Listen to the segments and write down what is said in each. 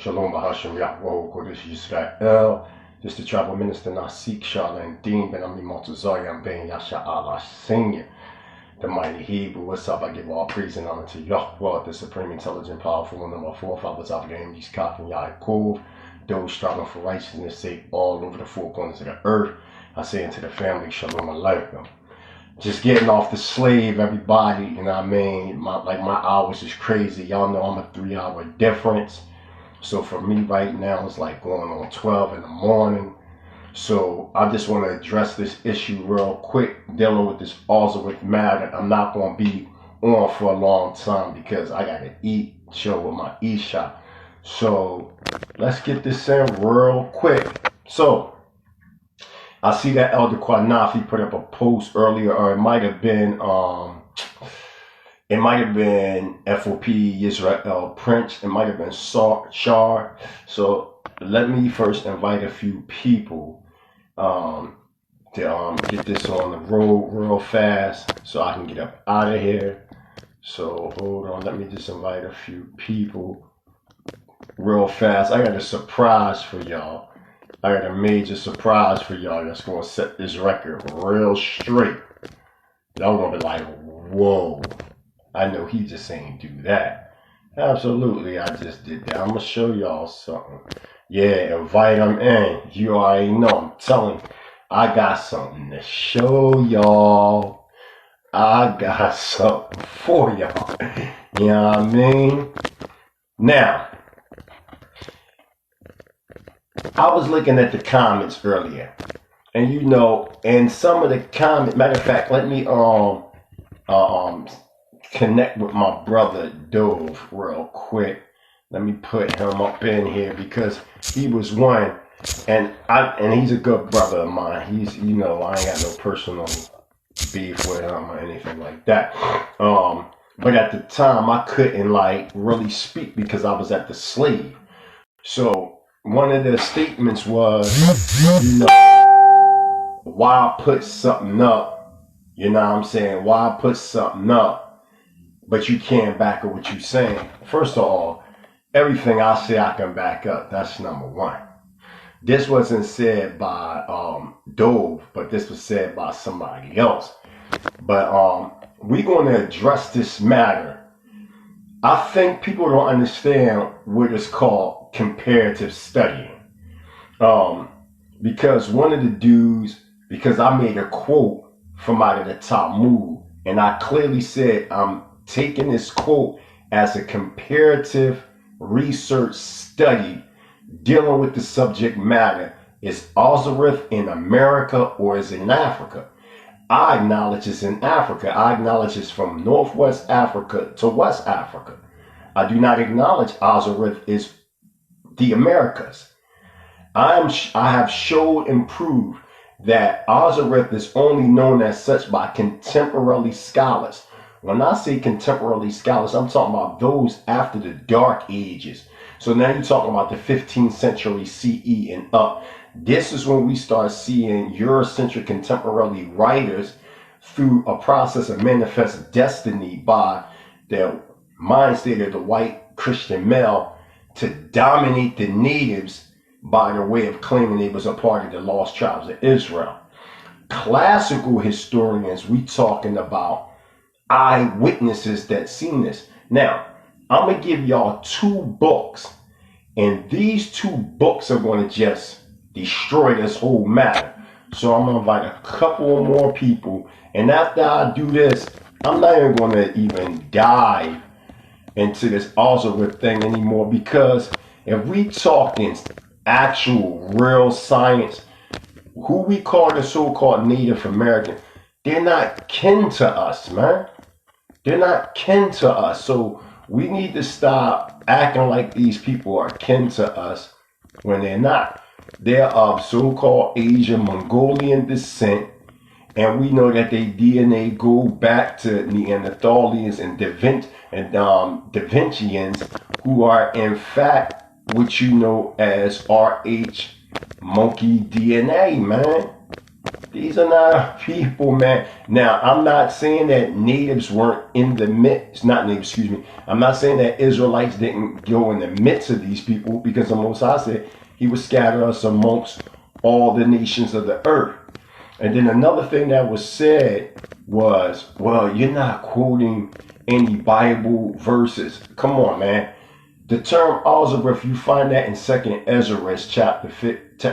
Shalom Bahasham Yahweh Kodesh Yisrael. This is the Tribal Minister Nasik Shalom Dean Ben Ami Maltazayam Ben Yasha Allah Senior, the mighty Hebrew. What's up? I give all praise and honor to Yahweh, the supreme, intelligent, powerful one of our forefathers, Abraham, Yitzchak, and Yaakov, those striving for righteousness' sake all over the four corners of the earth. I say unto the family, Shalom Aleichem. Just getting off the slave, everybody, you know what I mean? My hours is crazy. Y'all know I'm a 3-hour difference. So for me right now, it's like going on 12 in the morning. So I just want to address this issue real quick, dealing with this Azareth matter. I'm not going to be on for a long time because I got to eat, chill with my Isha. So let's get this in real quick. So I see that Elder QANATH, he put up a post earlier, or it might have been F.O.P.E, Israel Prince. It might have been Shar. So let me first invite a few people to get this on the road real fast so I can get up out of here. So hold on, let me just invite a few people real fast. I got a surprise for y'all. I got a major surprise for y'all that's going to set this record real straight. Y'all going to be like, whoa. I know he just ain't do that. Absolutely, I just did that. I'm going to show y'all something. Yeah, invite them in. You already know. I'm telling you, I got something to show y'all. I got something for y'all. You know what I mean? Now, I was looking at the comments earlier. And you know, in some of the comments, matter of fact, let me connect with my brother Dove real quick. Let me put him up in here because he was one, and he's a good brother of mine. He's, you know, I ain't got no personal beef with him or anything like that. But at the time I couldn't like really speak because I was at the slave. So one of the statements was, you know, why put something up? You know what I'm saying? Why put something up? But you can't back up what you're saying. First of all, everything I say I can back up. That's number one. This wasn't said by Dove, but this was said by somebody else. But we're going to address this matter. I think people don't understand what is called comparative studying. Because one of the dudes, because I made a quote from out of the Talmud, and I clearly said I'm taking this quote as a comparative research study dealing with the subject matter. Is Azareth in America or is it in Africa? I acknowledge it's in Africa. I acknowledge it's from Northwest Africa to West Africa. I do not acknowledge Azareth is the Americas. I have showed and proved that Azareth is only known as such by contemporary scholars. When I say contemporary scholars, I'm talking about those after the Dark Ages. So now you're talking about the 15th century CE and up. This is when we start seeing Eurocentric contemporary writers through a process of manifest destiny by the mind state of the white Christian male to dominate the natives by the way of claiming they was a part of the lost tribes of Israel. Classical historians, we talking about eyewitnesses that seen this. Now, I'm going to give y'all 2 books, and these 2 books are going to just destroy this whole matter. So I'm going to invite a couple more people, and after I do this, I'm not even going to even dive into this Azareth thing anymore, because if we talking actual real science, who we call the so-called Native American, they're not kin to us, man. They're not kin to us. So we need to stop acting like these people are kin to us when they're not. They're of so-called Asian Mongolian descent, and we know that their DNA go back to Neanderthalians and Da Vincians, who are in fact what you know as RH monkey DNA, man. These are not our people, man. Now, I'm not saying that natives weren't in the midst, not natives, excuse me. I'm not saying that Israelites didn't go in the midst of these people, because the Most High said he would scatter us amongst all the nations of the earth. And then another thing that was said was, well, you're not quoting any Bible verses. Come on, man. The term Azareth, you find that in 2nd Ezra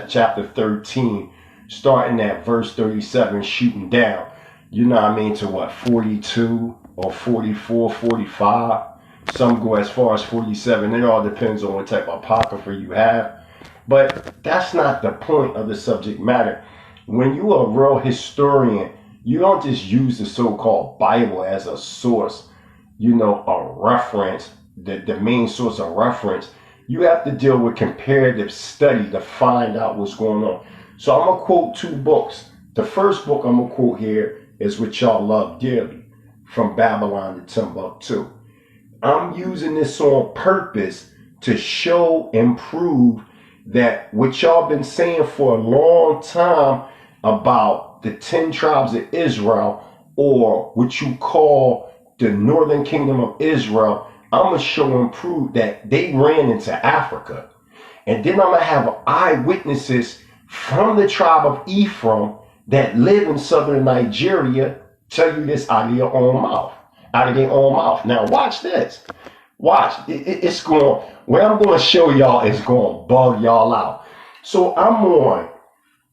chapter 13, starting at verse 37, shooting down, you know what I mean, to what, 42 or 44, 45. Some go as far as 47. It all depends on what type of apocrypha you have. But that's not the point of the subject matter. When you are a real historian, you don't just use the so-called Bible as a source, you know, a reference, the main source of reference. You have to deal with comparative study to find out what's going on. So I'm going to quote 2 books. The first book I'm going to quote here is what y'all love dearly, From Babylon to Timbuktu. I'm using this on purpose to show and prove that what y'all been saying for a long time about the 10 tribes of Israel, or what you call the northern kingdom of Israel, I'm going to show and prove that they ran into Africa. And then I'm going to have eyewitnesses from the tribe of Ephraim that live in southern Nigeria tell you this out of your own mouth, out of their own mouth. Now watch this. Watch. It's going, what I'm going to show y'all is going to bug y'all out. So I'm on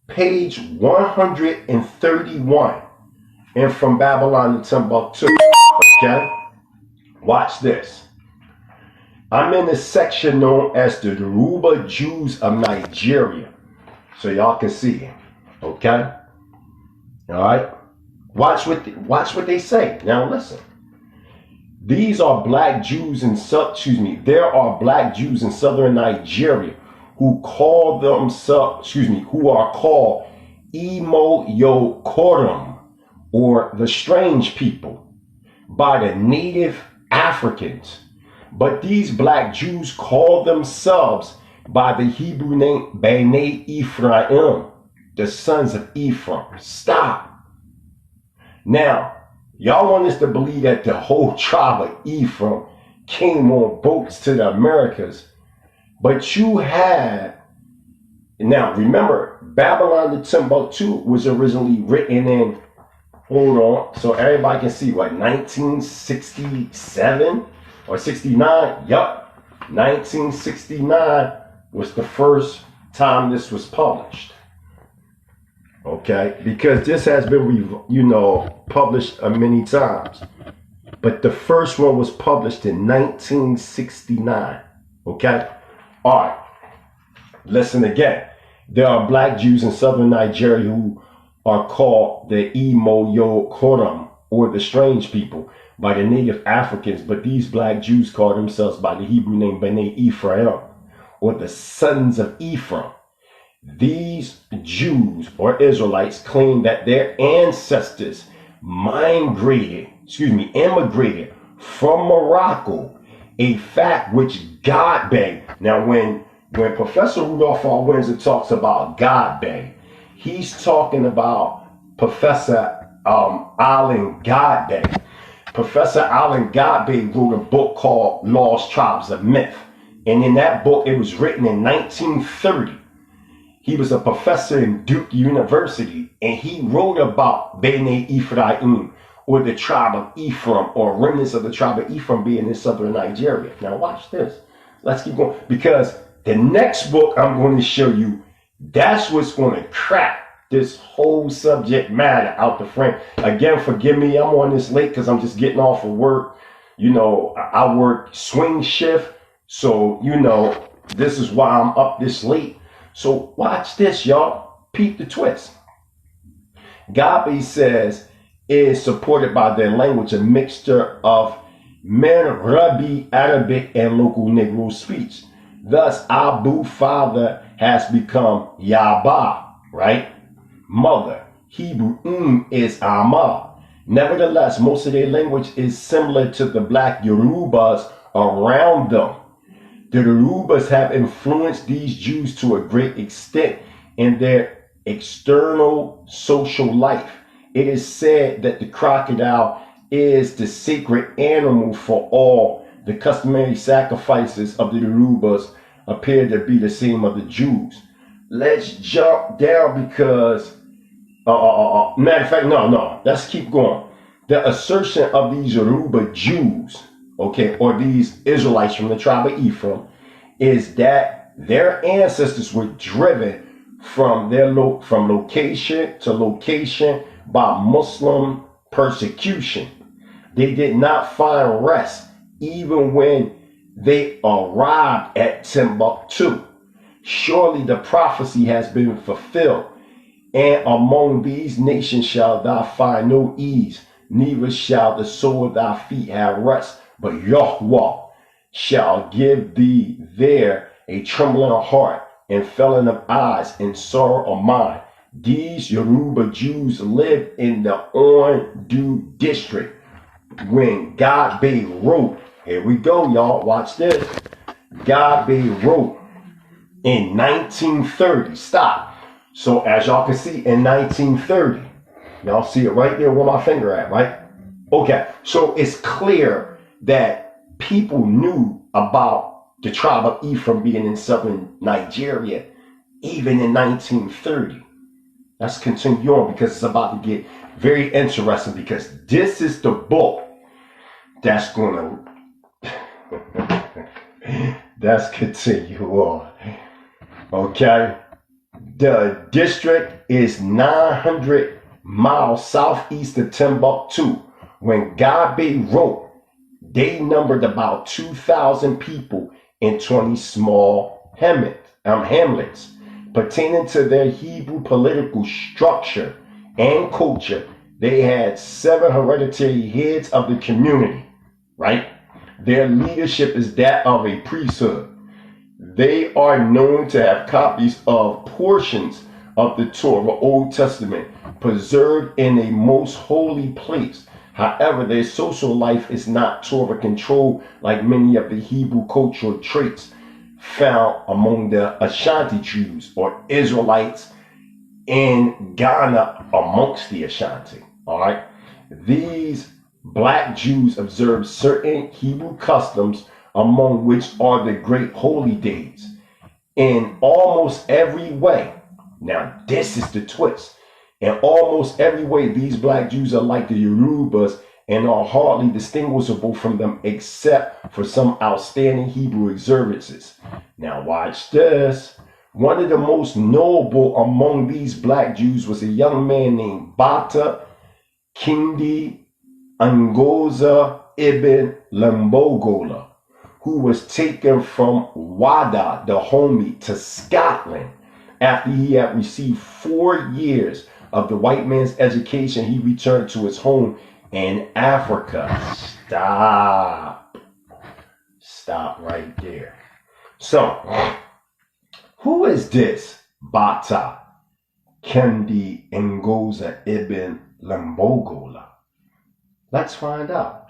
page 131 and From Babylon to Timbuktu. Okay? Watch this. I'm in the section known as the Yoruba Jews of Nigeria. So y'all can see it. Okay? All right? Watch what they say. Now listen. These are black Jews in there are black Jews in southern Nigeria who call themselves, who are called Imo Yokorum, or the strange people, by the native Africans. But these black Jews call themselves by the Hebrew name Bnei Ephraim, the sons of Ephraim. Stop. Now, y'all want us to believe that the whole tribe of Ephraim came on boats to the Americas, but you had, now remember, Babylon to Timbuktu was originally written in, hold on, so everybody can see, what, 1967 or 69? Yup, 1969 was the first time this was published. Okay, because this has been, published many times. But the first one was published in 1969. Okay? All right. Listen again. There are black Jews in southern Nigeria who are called the Imo Yokorum, or the strange people, by the native Africans. But these black Jews call themselves by the Hebrew name Bnei Ephraim, or the sons of Ephraim. These Jews or Israelites claim that their ancestors immigrated from Morocco, a fact which God Bay. Now, when Professor Rudolph R. Windsor talks about God Bay, he's talking about Professor Alan Godbey. Professor Alan Godbey wrote a book called Lost Tribes of Myth, and in that book, it was written in 1930. He was a professor in Duke University, and he wrote about Bnei Ephraim, or the tribe of Ephraim, or remnants of the tribe of Ephraim being in southern Nigeria. Now watch this. Let's keep going, because the next book I'm going to show you, that's what's going to crack this whole subject matter out the frame. Again, forgive me, I'm on this late because I'm just getting off of work. I work swing shift, so this is why I'm up this late. So watch this, y'all. Peep the twist. Gabi says it is supported by their language, a mixture of Merabi, Arabic, and local Negro speech. Thus, Abu, father, has become Yaba, right? Mother. Hebrew is Ama. Nevertheless, most of their language is similar to the black Yorubas around them. The Yorubas have influenced these Jews to a great extent in their external social life. It is said that the crocodile is the sacred animal for all. The customary sacrifices of the Yorubas appear to be the same of the Jews. Let's jump down because, matter of fact, no, let's keep going. The assertion of these Yoruba Jews, okay, or these Israelites from the tribe of Ephraim, is that their ancestors were driven from from location to location by Muslim persecution. They did not find rest even when they arrived at Timbuktu. Surely the prophecy has been fulfilled, and among these nations shall thou find no ease, neither shall the sole of thy feet have rest, but Yahweh shall give thee there a trembling of heart and failing of eyes and sorrow of mind. These Yoruba Jews lived in the Ondo district when Godbe wrote. Here we go, y'all. Watch this. Godbe wrote in 1930. Stop. So as y'all can see, in 1930, y'all see it right there where my finger at, right? Okay. So it's clear that people knew about the tribe of Ephraim being in southern Nigeria, even in 1930. Let's continue on because it's about to get very interesting, because this is the book that's going to let's continue on. Okay. The district is 900 miles southeast of Timbuktu. When Godbe wrote, they numbered about 2,000 people in 20 small hamlets. Pertaining to their Hebrew political structure and culture, they had 7 hereditary heads of the community, right? Their leadership is that of a priesthood. They are known to have copies of portions of the Torah, Old Testament, preserved in a most holy place. However, their social life is not Torah controlled like many of the Hebrew cultural traits found among the Ashanti Jews or Israelites in Ghana amongst the Ashanti. All right. These black Jews observe certain Hebrew customs, among which are the great holy days, in almost every way. Now, this is the twist. In almost every way, these black Jews are like the Yorubas and are hardly distinguishable from them except for some outstanding Hebrew observances. Now watch this. One of the most notable among these black Jews was a young man named Bata Kindi Ngoza Ibn Lambogola, who was taken from Wada, the homie, to Scotland. After he had received 4 years of the white man's education, he returned to his home in Africa. Stop right there. So, who is this Bata Kendi Ngoza Ibn Lambogola? Let's find out.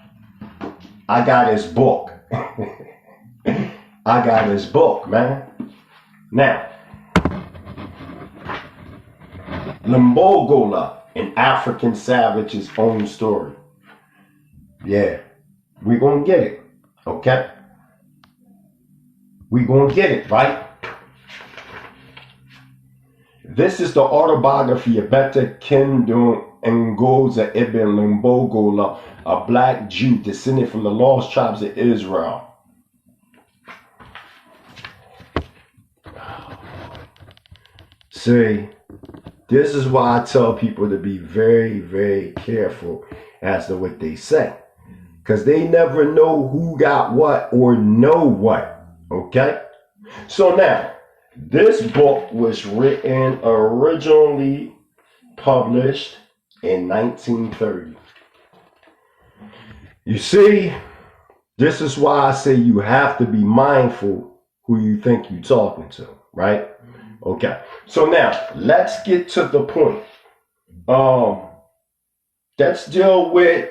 I got his book. I got his book, man. Now, Lambogola, an African savage's own story. Yeah, we're going to get it, okay? We're going to get it, right? This is the autobiography of Beta Kendon Ngoza Ibn Lambogola, a black Jew descended from the lost tribes of Israel. See, this is why I tell people to be very, very careful as to what they say. Because they never know who got what or know what. Okay? So now, this book was written, originally published in 1930. You see, this is why I say you have to be mindful who you think you're talking to, right? Okay. So now, let's get to the point. Let's deal with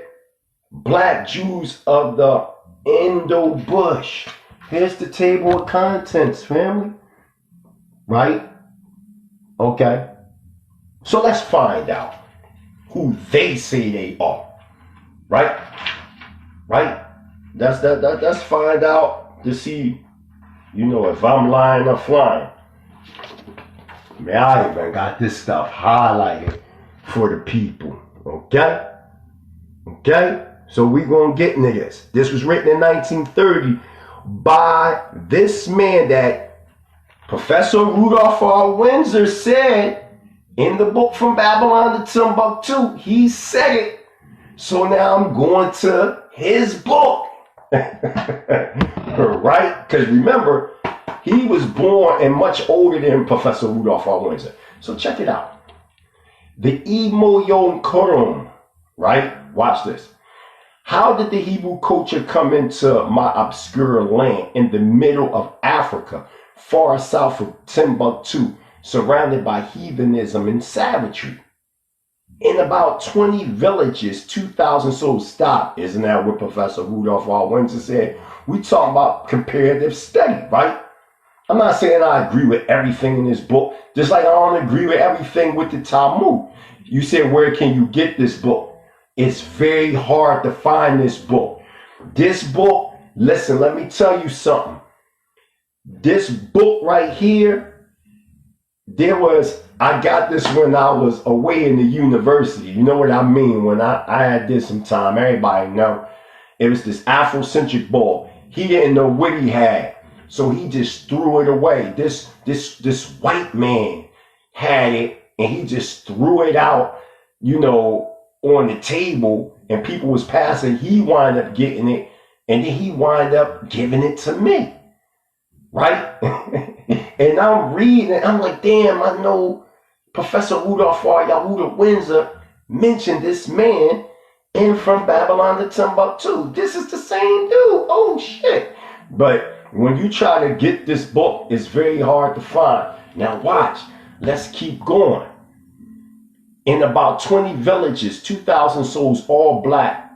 black Jews of the Indo-Bush. Here's the table of contents, family. Right? Okay. So let's find out who they say they are. Right? Right? Let's find out to see, if I'm lying or flying. Man, I even got this stuff highlighted for the people. Okay? Okay? So we're going to get into this. This was written in 1930 by this man that Professor Rudolph R. Windsor said in the book From Babylon to Timbuktu. He said it. So now I'm going to his book. Right? Because remember, he was born and much older than Professor Rudolph R. Windsor. So check it out. The Imo Yom Korom, right? Watch this. How did the Hebrew culture come into my obscure land in the middle of Africa, far south of Timbuktu, surrounded by heathenism and savagery? In about 20 villages, 2,000 souls. Stop. Isn't that what Professor Rudolph R. Windsor said? We talk about comparative study, right? I'm not saying I agree with everything in this book, just like I don't agree with everything with the Talmud. You said, where can you get this book? It's very hard to find this book. This book, listen, let me tell you something. This book right here, I got this when I was away in the university. You know what I mean? When I had this some time, everybody know. It was this Afrocentric boy. He didn't know what he had. So he just threw it away. This white man had it and he just threw it out, on the table, and people was passing. He wound up getting it, and then he wound up giving it to me. Right? And I'm reading it. I'm like, damn, I know Professor Rudolph R. Yahuda Windsor mentioned this man in From Babylon to Timbuktu. This is the same dude. Oh, shit. But when you try to get this book, it's very hard to find. Now watch. Let's keep going. In about 20 villages, 2,000 souls, all black,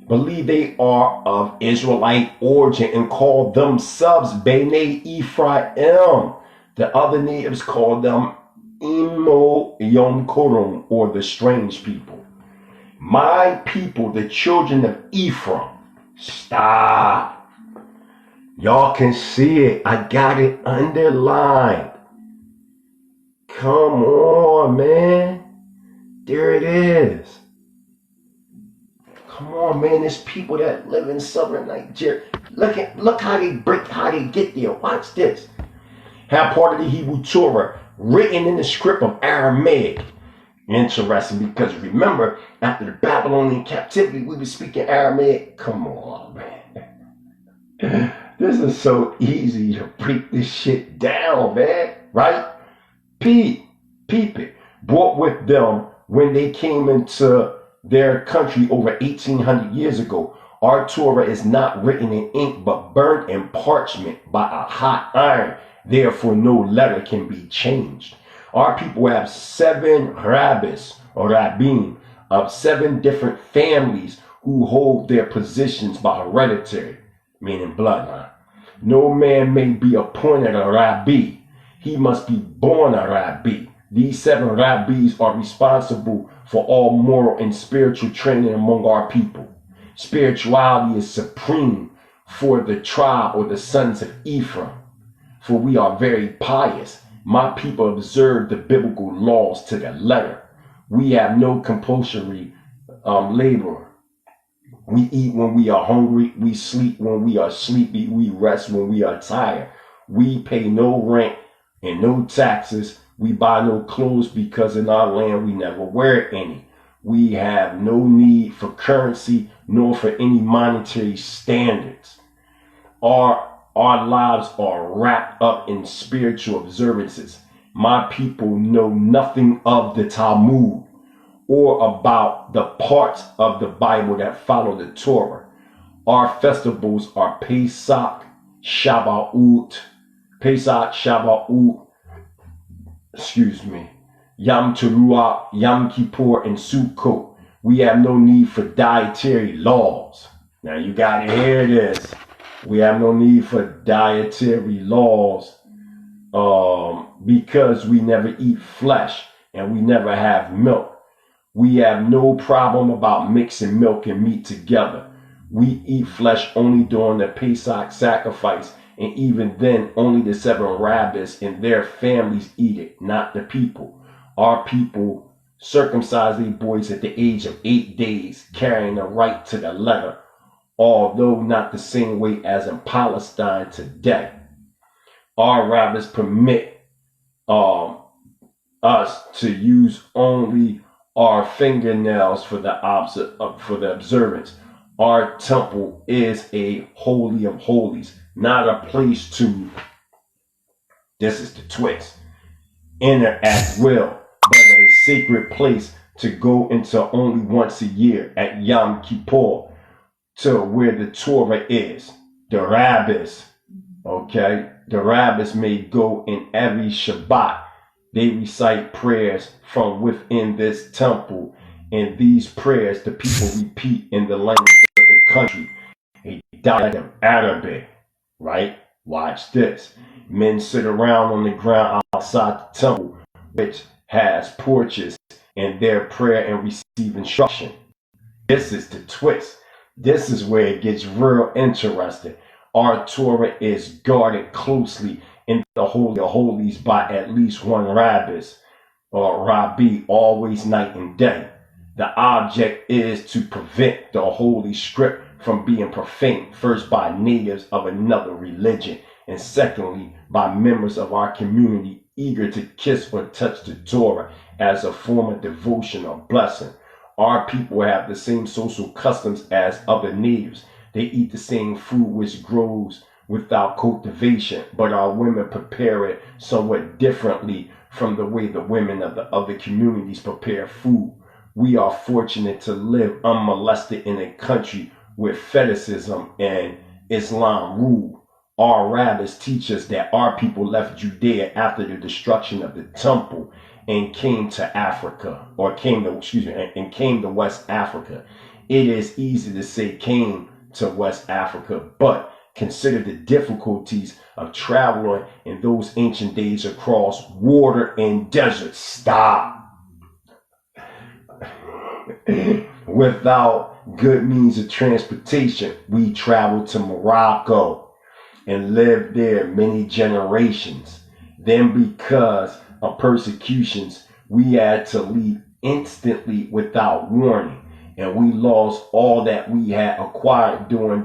believe they are of Israelite origin and call themselves Bnei Ephraim. The other natives call them Imo Yom Korom, or the strange people. My people, the children of Ephraim. Stop. Y'all can see it. I got it underlined. Come on, man. There it is. Come on, man. There's people that live in southern Nigeria. Look how they get there. Watch this. Have part of the Hebrew Torah written in the script of Aramaic. Interesting, because remember, after the Babylonian captivity, we were speaking Aramaic. Come on, man. This is so easy to break this shit down, man. Right? Peep it. Brought with them when they came into their country over 1,800 years ago. Our Torah is not written in ink, but burnt in parchment by a hot iron. Therefore, no letter can be changed. Our people have 7 rabbis or rabbim of 7 different families who hold their positions by hereditary, meaning bloodline. No man may be appointed a rabbi. He must be born a rabbi. These 7 rabbis are responsible for all moral and spiritual training among our people. Spirituality is supreme for the tribe or the sons of Ephraim, for we are very pious. My people observe the biblical laws to the letter. We have no compulsory labor. We eat when we are hungry. We sleep when we are sleepy. We rest when we are tired. We pay no rent and no taxes. We buy no clothes because in our land we never wear any. We have no need for currency nor for any monetary standards. Our lives are wrapped up in spiritual observances. My people know nothing of the Talmud or about the parts of the Bible that follow the Torah. Our festivals are Pesach, Shavuot, Yom Teruah, Yom Kippur, and Sukkot. We have no need for dietary laws. Now you gotta hear this. We have no need for dietary laws because we never eat flesh. and we never have milk. We have no problem about mixing milk and meat together. We eat flesh only during the Pesach sacrifice, and even then only the 7 rabbis and their families eat it, not the people. Our people circumcise their boys at the age of 8 days, carrying the right to the letter, although not the same way as in Palestine today. Our rabbis permit us to use only our fingernails for the observance. Our temple is a holy of holies, not a place to, this is the twist, enter at will, but a sacred place to go into only once a year at Yom Kippur, to where the Torah is. The rabbis, okay, the rabbis may go in every Shabbat. They recite prayers from within this temple, and these prayers the people repeat in the language of the country, a dialect of Arabic, right? Watch this. Men sit around on the ground outside the temple, which has porches, and their prayer and receive instruction. This is the twist. This is where it gets real interesting. Our Torah is guarded closely in the Holy of Holies by at least one rabbis or rabbi, always night and day. The object is to prevent the holy script from being profaned, first by natives of another religion, and secondly by members of our community eager to kiss or touch the Torah as a form of devotion or blessing. Our people have the same social customs as other natives. They eat the same food which grows without cultivation, but our women prepare it somewhat differently from the way the women of the other communities prepare food. We are fortunate to live unmolested in a country where fetishism and Islam rule. Our rabbis teach us that our people left Judea after the destruction of the temple and came to Africa, came to West Africa. It is easy to say came to West Africa, but consider the difficulties of traveling in those ancient days across water and desert. Stop. Without good means of transportation, we traveled to Morocco and lived there many generations. Then, because of persecutions, we had to leave instantly without warning, and we lost all that we had acquired during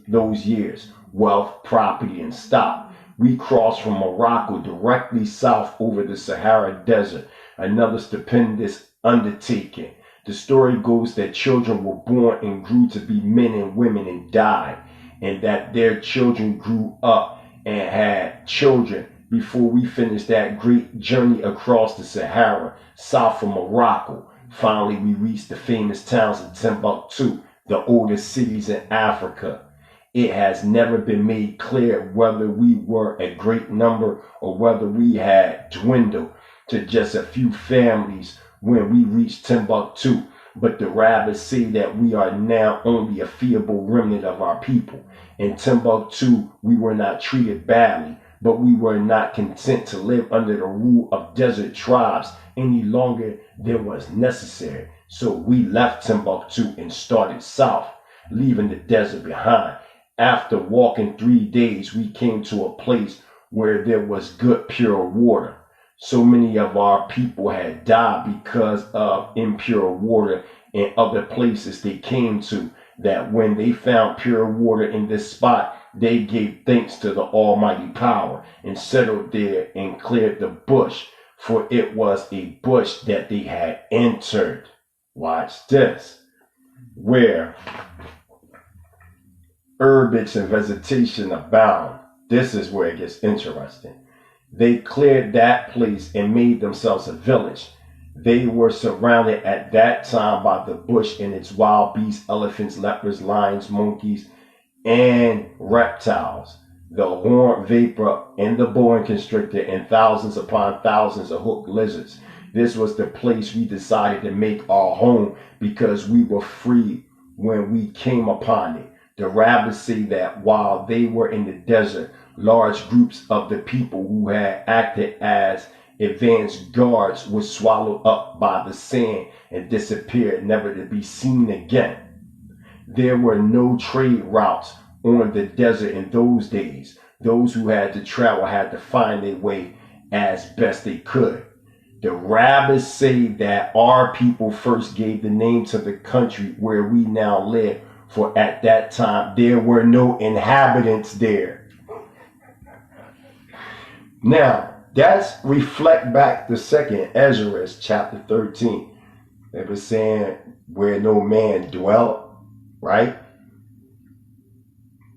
those years: wealth, property, and stock. We crossed from Morocco directly south over the Sahara Desert, another stupendous undertaking. The story goes that children were born and grew to be men and women and died, and that their children grew up and had children before we finished that great journey across the Sahara, south of Morocco. Finally, we reached the famous towns of Timbuktu, the oldest cities in Africa. It has never been made clear whether we were a great number or whether we had dwindled to just a few families when we reached Timbuktu, but the rabbis say that we are now only a feeble remnant of our people. In Timbuktu, we were not treated badly, but we were not content to live under the rule of desert tribes any longer than was necessary. So we left Timbuktu and started south, leaving the desert behind. After walking 3 days, we came to a place where there was good, pure water. So many of our people had died because of impure water in other places they came to, that when they found pure water in this spot, they gave thanks to the almighty power and settled there and cleared the bush, for it was a bush that they had entered. Watch this. Where herbage and vegetation abound. This is where it gets interesting. They cleared that place and made themselves a village. They were surrounded at that time by the bush and its wild beasts, elephants, leopards, lions, monkeys, and reptiles, the horned vapor and the boa constrictor, and thousands upon thousands of hooked lizards. This was the place we decided to make our home because we were free when we came upon it. The rabbis say that while they were in the desert, large groups of the people who had acted as advanced guards were swallowed up by the sand and disappeared, never to be seen again. There were no trade routes on the desert in those days. Those who had to travel had to find their way as best they could. The rabbis say that our people first gave the name to the country where we now live, for at that time there were no inhabitants there. Now, that's reflect back to 2nd Azareth chapter 13. They were saying where no man dwelt, right?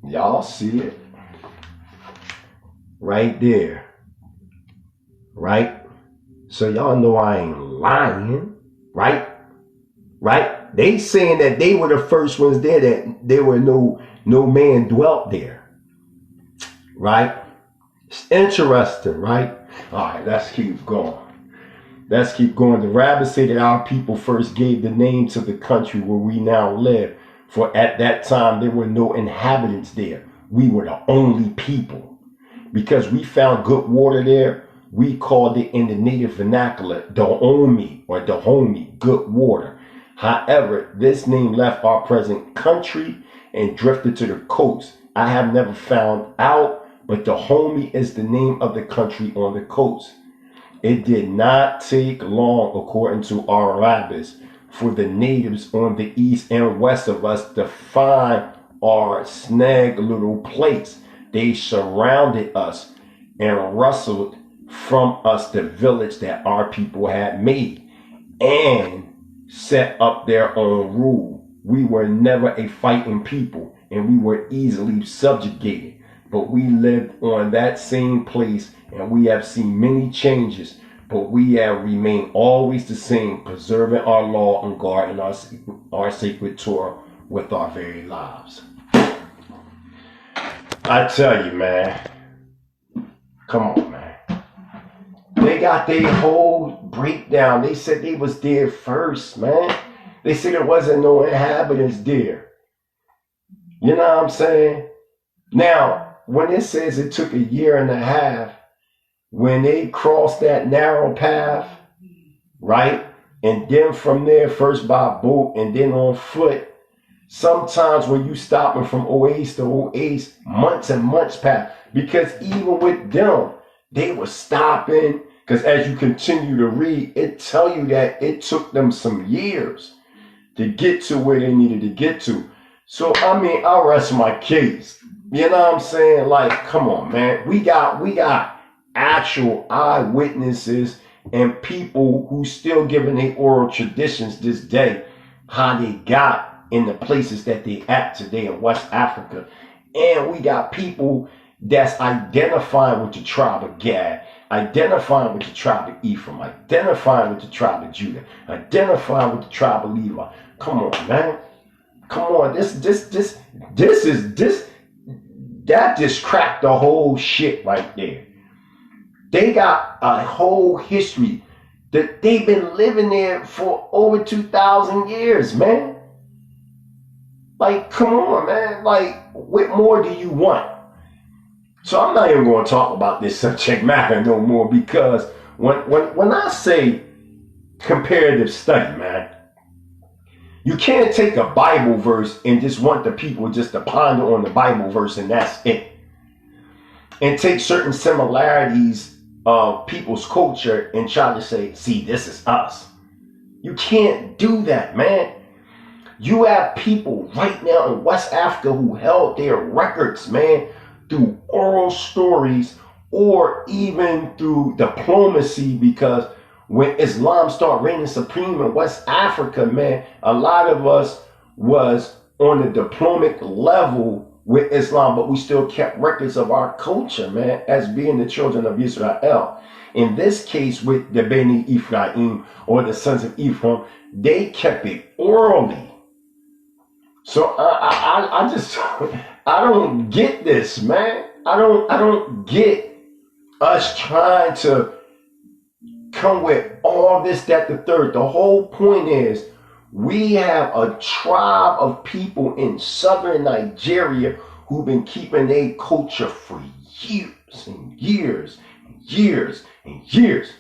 Y'all see it? Right there. Right? So y'all know I ain't lying, right? Right? They saying that they were the first ones there, that there were no man dwelt there. Right? It's interesting, right? All right, let's keep going. Let's keep going. The rabbis say that our people first gave the name to the country where we now live, for at that time there were no inhabitants there. We were the only people. Because we found good water there, we called it in the native vernacular Dahomey or Dahomey, good water. However, this name left our present country and drifted to the coast. I have never found out, but Dahomey is the name of the country on the coast. It did not take long, according to our rabbis, for the natives on the east and west of us to find our snug little place. They surrounded us and wrestled from us the village that our people had made and set up their own rule. We were never a fighting people, and we were easily subjugated, but we lived on that same place, and we have seen many changes, but we have remained always the same, preserving our law and guarding our sacred Torah with our very lives. I tell you, man, come on, man. They got their whole breakdown. They said they was there first, man. They said there wasn't no inhabitants there. You know what I'm saying? Now, when it says it took 1.5 years, when they crossed that narrow path, right? And then from there, first by boat and then on foot, sometimes when you stopping from oasis to oasis, months and months pass. Because even with them, they were stopping. Because as you continue to read, it tell you that it took them some years to get to where they needed to get to. So, I mean, I'll rest my case. You know what I'm saying? Like, come on, man. We got actual eyewitnesses and people who still giving their oral traditions this day, how they got in the places that they at today in West Africa. And we got people that's identifying with the tribe of Gad, identifying with the tribe of Ephraim, identifying with the tribe of Judah, identifying with the tribe of Levi. Come on, man. Come on. That just cracked the whole shit right there. They got a whole history that they've been living there for over 2,000 years, man. Like, come on, man. Like, what more do you want? So I'm not even going to talk about this subject matter no more, because when I say comparative study, man, you can't take a Bible verse and just want the people just to ponder on the Bible verse and that's it. And take certain similarities of people's culture and try to say, see, this is us. You can't do that, man. You have people right now in West Africa who held their records, man, through oral stories or even through diplomacy, because when Islam started reigning supreme in West Africa, man, a lot of us was on the diplomatic level with Islam, but we still kept records of our culture, man, as being the children of Israel. In this case, with the Beni Ephraim or the sons of Ephraim, they kept it orally. So I just I don't get this, man. I don't get us trying to come with all this, that, the third. The whole point is we have a tribe of people in southern Nigeria who've been keeping their culture for years and years and years and years.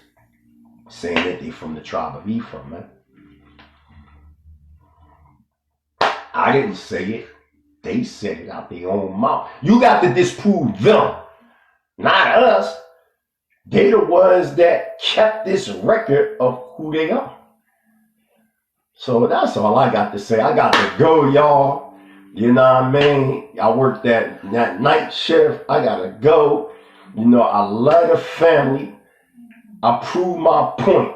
saying that they from the tribe of Ephraim, man. I didn't say it. They said it out their own mouth. You got to disprove them, not us. They the ones that kept this record of who they are. So that's all I got to say. I got to go, y'all. You know what I mean? I worked that night shift. I got to go. You know, I love the family. I prove my point.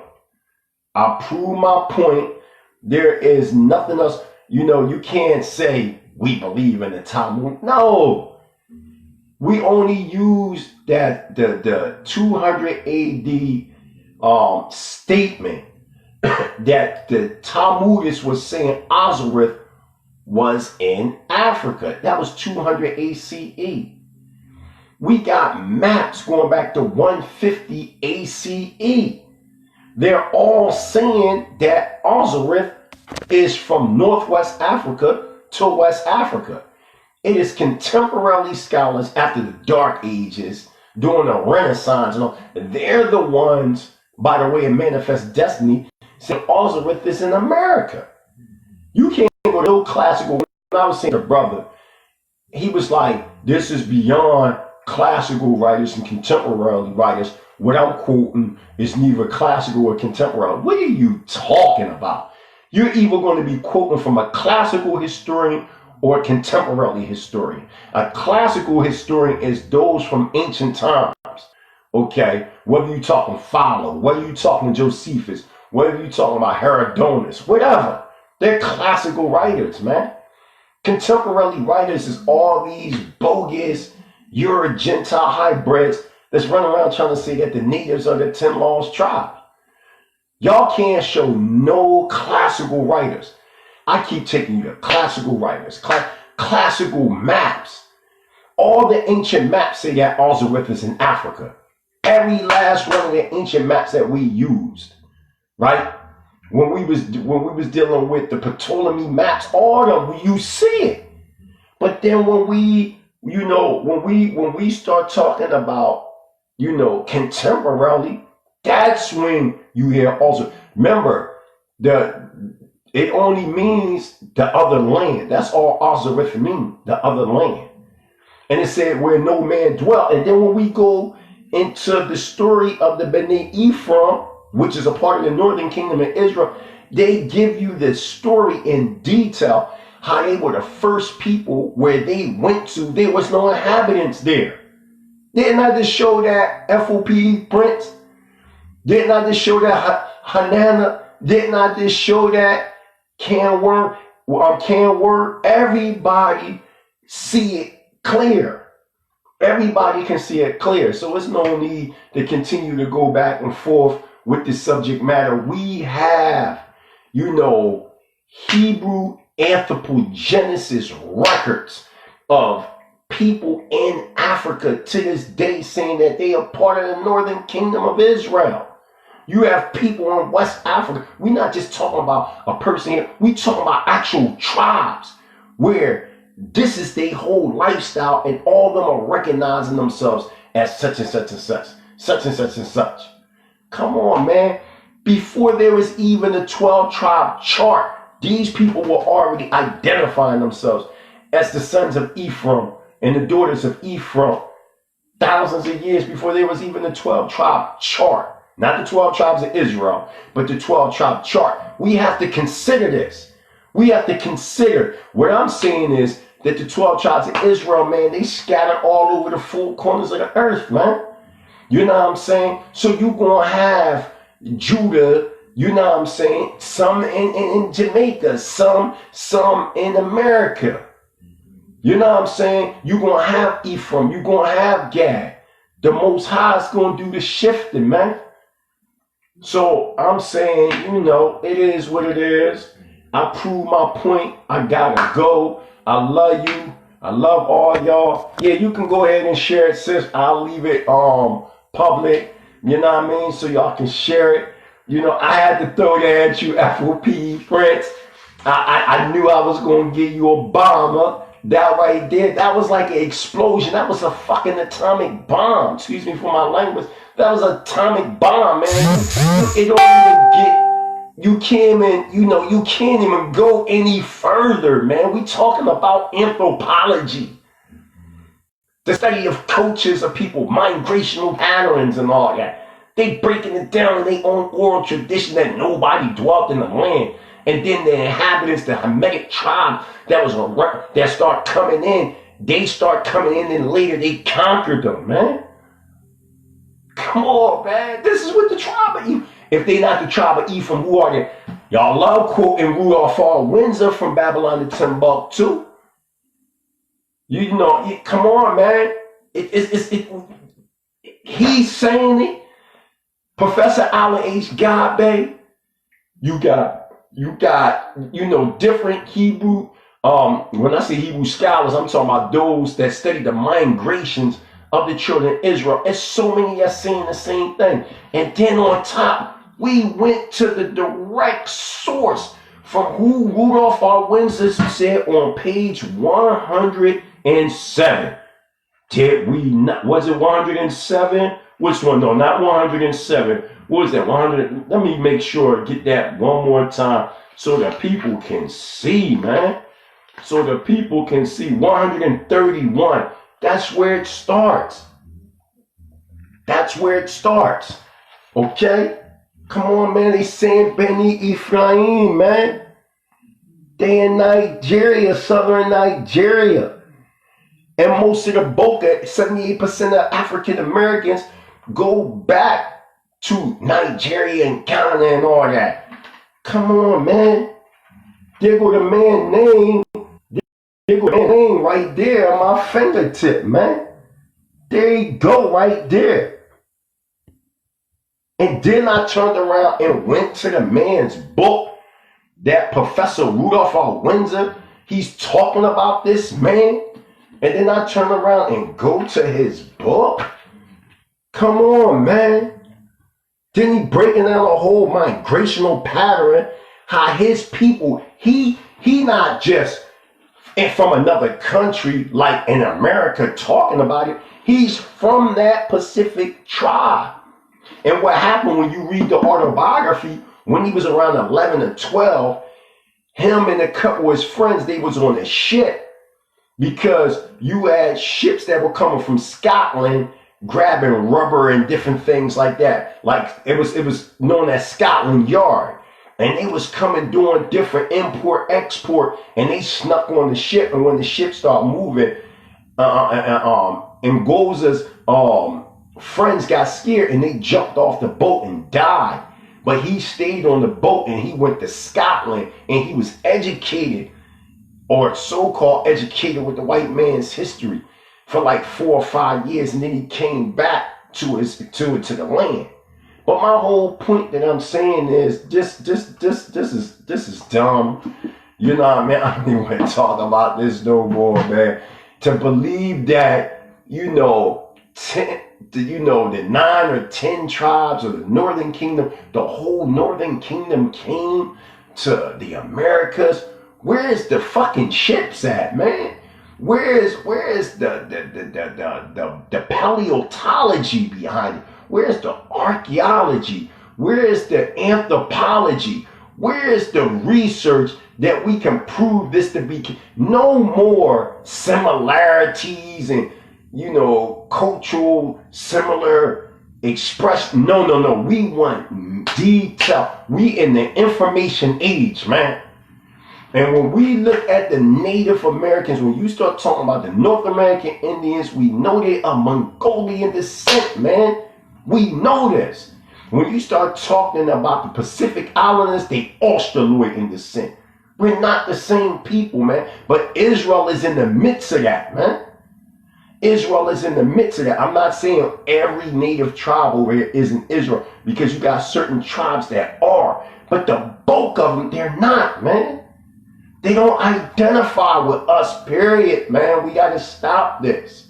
There is nothing else. You know, you can't say we believe in the Talmud. No. We only use that the 200 AD statement that the Talmudists was saying Azareth was in Africa. That was 200 ACE. We got maps going back to 150 ACE. They're all saying that Azareth is from Northwest Africa to West Africa. It is contemporary scholars after the Dark Ages, during the Renaissance, and all. They're the ones, by the way, in Manifest Destiny, saying Azareth is in America. You can't go to no classical. When I was saying to brother, he was like, this is beyond classical writers and contemporary writers. What I'm quoting is neither classical or contemporary. What are you talking about? You're either going to be quoting from a classical historian or a contemporary historian. A classical historian is those from ancient times. Okay, whether you're talking Philo, whether you're talking Josephus, whether you're talking about Herodotus, whatever. They're classical writers, man. Contemporary writers is all these bogus Euro-Gentile hybrids that's running around trying to say that the natives are the 10 Lost Tribe. Y'all can't show no classical writers. I keep taking you to classical writers, classical maps. All the ancient maps say that Azareth is in Africa. Every last one of the ancient maps that we used, right? When we was dealing with the Ptolemy maps, all of them, you see it. But then when we start talking about, contemporarily, that's when you hear also. Remember, it only means the other land. That's all Azareth means, the other land. And it said where no man dwelt. And then when we go into the story of the Bnei Ephraim, which is a part of the northern kingdom of Israel, they give you the story in detail, how they were the first people where they went to. There was no inhabitants there. Didn't I just show that F.O.P.E. prince? Didn't I just show that Hanana? Didn't I just show that Canword? Everybody see it clear. Everybody can see it clear. So there's no need to continue to go back and forth with the subject matter. We have, Hebrew anthropogenesis records of people in Africa to this day saying that they are part of the northern kingdom of Israel. You have people in West Africa. We're not just talking about a person here. We're talking about actual tribes where this is their whole lifestyle and all of them are recognizing themselves as such and such and such, such and such and such. Come on, man. Before there was even a 12 tribe chart, these people were already identifying themselves as the sons of Ephraim and the daughters of Ephraim thousands of years before there was even a 12 tribe chart. Not the 12 tribes of Israel, but the 12 tribe chart. We have to consider this. We have to consider. What I'm saying is that the 12 tribes of Israel, man, they scattered all over the four corners of the earth, man. You know what I'm saying? So you're going to have Judah, you know what I'm saying? Some in Jamaica, some in America. You know what I'm saying? You're going to have Ephraim. You're going to have Gad. The Most High is going to do the shifting, man. So I'm saying, it is what it is. I prove my point. I gotta go. I love you. I love all y'all. Yeah, you can go ahead and share it, sis. I'll leave it public. You know what I mean? So y'all can share it. I had to throw that at you, F.O.P.E. friends. I knew I was gonna give you a bomber. That right there, that was like an explosion. That was a fucking atomic bomb. Excuse me for my language. That was an atomic bomb, man. It don't even get, you can't even, you can't even go any further, man. We talking about anthropology. The study of cultures of people, migrational patterns and all that. They breaking it down in their own oral tradition that nobody dwelt in the land. And then the inhabitants, the Hamitic tribe that start coming in, they start coming in and later they conquered them, man. Come on, man. This is what the tribe of Ephraim. If they not the tribe of Ephraim, who are they? Y'all love quoting Rudolph R. Windsor from Babylon to Timbuktu. Come on, man. He's saying it. Professor Allen H. Godbey, you got different Hebrew, when I say Hebrew scholars, I'm talking about those that study the migrations of the children of Israel. It's so many that saying the same thing. And then on top, we went to the direct source from who Rudolph R. Windsor said on page 107. Did we not? Was it 107? Which one? No, not 107. What was that? 100. Let me make sure, get that one more time so that people can see, man. So the people can see. 131. That's where it starts. That's where it starts. Okay? Come on, man. They saying Beni Ephraim, man. They in Nigeria, southern Nigeria. And most of the Boca, 78% of African Americans go back to Nigeria and Ghana and all that. Come on, man. There go the man name. There go the man name right there on my fingertip, man. There you go, right there. And then I turned around and went to the man's book, that Professor Rudolph R. Windsor. He's talking about this man. And then I turn around and go to his book. Come on, man. Then he breaking down a whole migrational pattern, how his people, he not just from another country like in America talking about it. He's from that Pacific tribe. And what happened when you read the autobiography, when he was around 11 or 12, him and a couple of his friends, they was on a ship. Because you had ships that were coming from Scotland grabbing rubber and different things like that. Like it was known as Scotland Yard. And they was coming doing different import, export, and they snuck on the ship. And when the ship started moving, Ngoza's friends got scared and they jumped off the boat and died. But he stayed on the boat and he went to Scotland and he was educated, or so-called educated, with the white man's history for like 4 or 5 years, and then he came back to the land. But my whole point that I'm saying is this is dumb. You know what I mean? I don't even want to talk about this no more, man. To believe that, the 9 or 10 tribes of the Northern Kingdom, the whole Northern Kingdom came to the Americas. Where's the fucking ships at, man? Where's the paleontology behind it? Where's the archaeology? Where's the anthropology? Where's the research that we can prove this to be? No more similarities and, cultural similar expression. No. We want detail. We in the information age, man. And when we look at the Native Americans, when you start talking about the North American Indians, we know they are Mongolian descent, man. We know this. When you start talking about the Pacific Islanders, they Australoid descent. We're not the same people, man. But Israel is in the midst of that, man. Israel is in the midst of that. I'm not saying every native tribe over here is in Israel, because you got certain tribes that are. But the bulk of them, they're not, man. They don't identify with us, period, man. We got to stop this.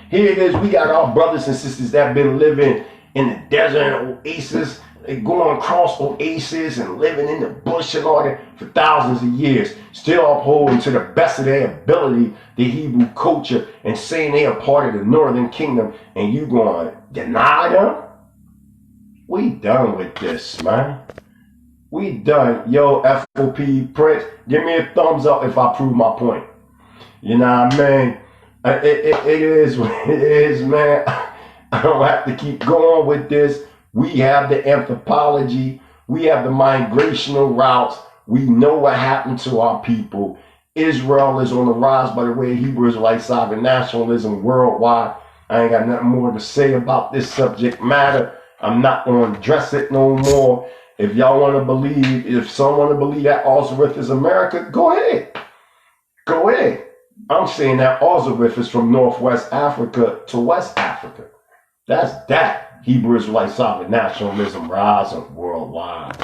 Here it is. We got our brothers and sisters that have been living in the desert and oasis going across oases and living in the bush and all that for thousands of years, still upholding to the best of their ability the Hebrew culture and saying they are part of the northern kingdom, and you going to deny them? We done with this, man. We done. Yo, F.O.P.E. Prince, give me a thumbs up if I prove my point. You know what I mean? It is what it is, man. I don't have to keep going with this. We have the anthropology. We have the migrational routes. We know what happened to our people. Israel is on the rise by the way Hebrew Israelite sovereign nationalism worldwide. I ain't got nothing more to say about this subject matter. I'm not going to address it no more. If y'all want to believe, if someone want to believe that Azareth is America, go ahead. Go ahead. I'm saying that Azareth is from Northwest Africa to West Africa. That's that Hebrew Israelite sovereign nationalism rising worldwide.